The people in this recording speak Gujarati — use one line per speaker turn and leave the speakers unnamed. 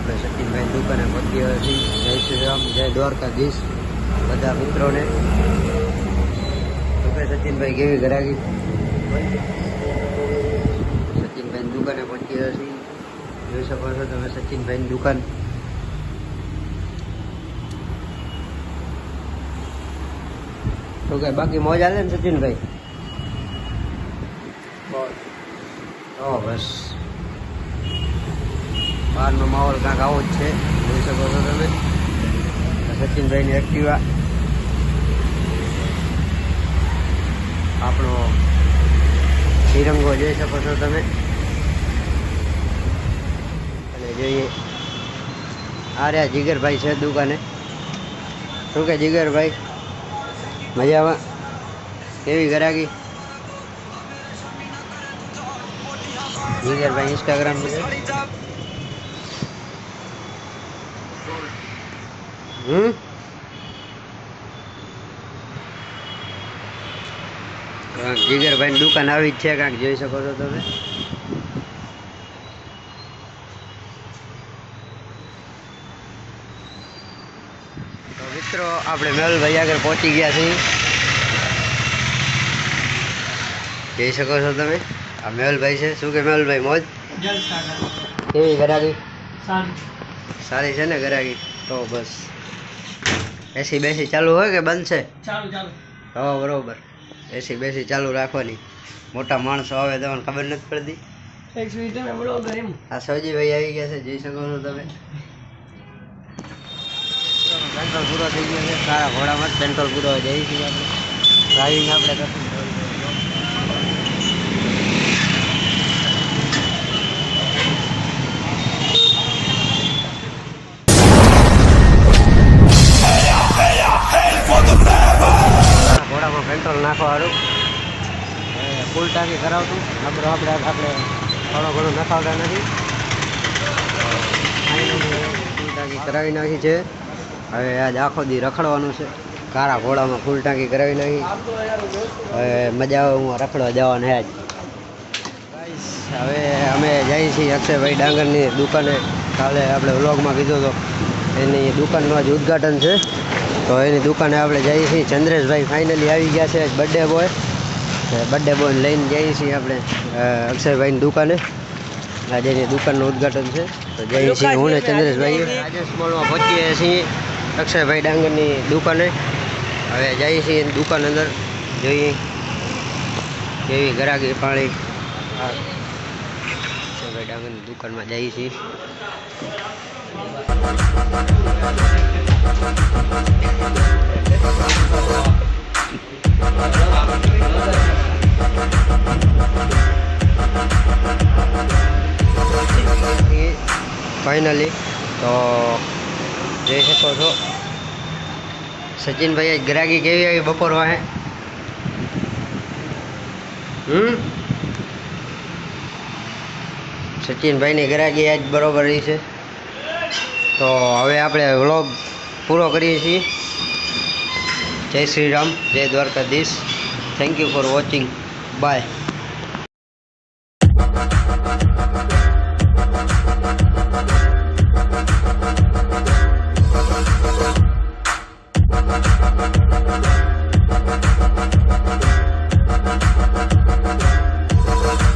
આપણે સચિનભાઈ દુકાને પહોંચી ગયા છીએ. જય શ્રી રામ, જય દ્વારકાધીશ બધા મિત્રોને. તો કે સચિનભાઈ કેવી ગરાગી? સચિનભાઈ દુકાને પહોંચી ગયા છીએ. જોઈ શકો છો તમે સચિનભાઈની દુકાન. તો કે બાકી મોજ હાલે ને સચિનભાઈ? બસ બહારનો માહોલ કાંક આવો જ છે. જોઈ શકો છો તમે સચિનભાઈની એક્ટિવા, આપણો તિરંગો જોઈ શકો છો તમે. અને જોઈએ આ રહ્યા જીગરભાઈ છે દુકાને. શું કે જીગરભાઈ, મજામાં? કેવી ગરાગી? જીગરભાઈ ઇન્સ્ટાગ્રામ જીગરભાઈ ની દુકાન આવી જ છે કાંક, જોઈ શકો છો તમે. તો મિત્રો આપણે મેહુલભાઈ આગળ પહોંચી ગયા છીએ. જોઈ શકો છો તમે આ મેહુલભાઈ છે. શું કે મેહુલભાઈ, મોજ? કેવી ગરાગી? સારી છે ને ગરાગી? તો બસ એસી બેસી ચાલુ હોય કે બંધ છે? હા બરોબર, એસી બેસી ચાલુ રાખવાની. મોટા માણસો આવે તો ખબર નથી પડતી. આ સૌજીભાઈ આવી ગયા છે, જોઈ શકો છો તમે. પેટ્રોલ પૂરો થઈ ગયો છે. સારા ઘોડામાં જ પેટ્રોલ પૂરો જઈએ છીએ આપણે. ડ્રાઇવિંગ આપણે કરશું. ઘોડામાં પેટ્રોલ નાખવાનું ફૂલ ટાંકી કરાવતું. આપણે થોડો ઘણો નખાવતા નથી. ફૂલ ટાંકી કરાવી નાખી છે. હવે આજ આખો દી રખડવાનું છે. કાળા ઘોડામાં ફૂલ ટાંકી કરાવી નાખી. હવે મજા આવે હું રખડવા જવાનું આજ. હવે અમે જઈએ છીએ અક્ષયભાઈ ડાંગરની દુકાને. કાલે આપણે વ્લોગમાં કીધું તો એની દુકાનનું આજ ઉદ્ઘાટન છે. તો એની દુકાને આપણે જઈએ છીએ. ચંદ્રેશભાઈ ફાઇનલી આવી ગયા છે. બર્થડે બોયને લઈને જઈએ છીએ આપણે અક્ષયભાઈની દુકાને. આજે એની દુકાનનું ઉદ્ઘાટન છે. તો જઈએ છીએ હું ને ચંદ્રેશભાઈ. રાજેશ મોલમાં પહોંચીએ છીએ અક્ષયભાઈ ડાંગરની દુકાને. હવે જઈએ છીએ એની દુકાન અંદર, જોઈએ કેવી ગરાગી પાણી. અક્ષયભાઈ ડાંગરની દુકાનમાં જઈએ છીએ. ફાઇનલી તો જોઈ શકો છો સચિનભાઈ ગરાગી કેવી આવી બપોર વાહે? સચિનભાઈની ગરાગી આજ બરોબર રહી છે. તો હવે આપણે વ્લોગ પૂરો કરીએ છીએ. જય શ્રી રામ, જય Dwarkadhish. Thank you for watching. By.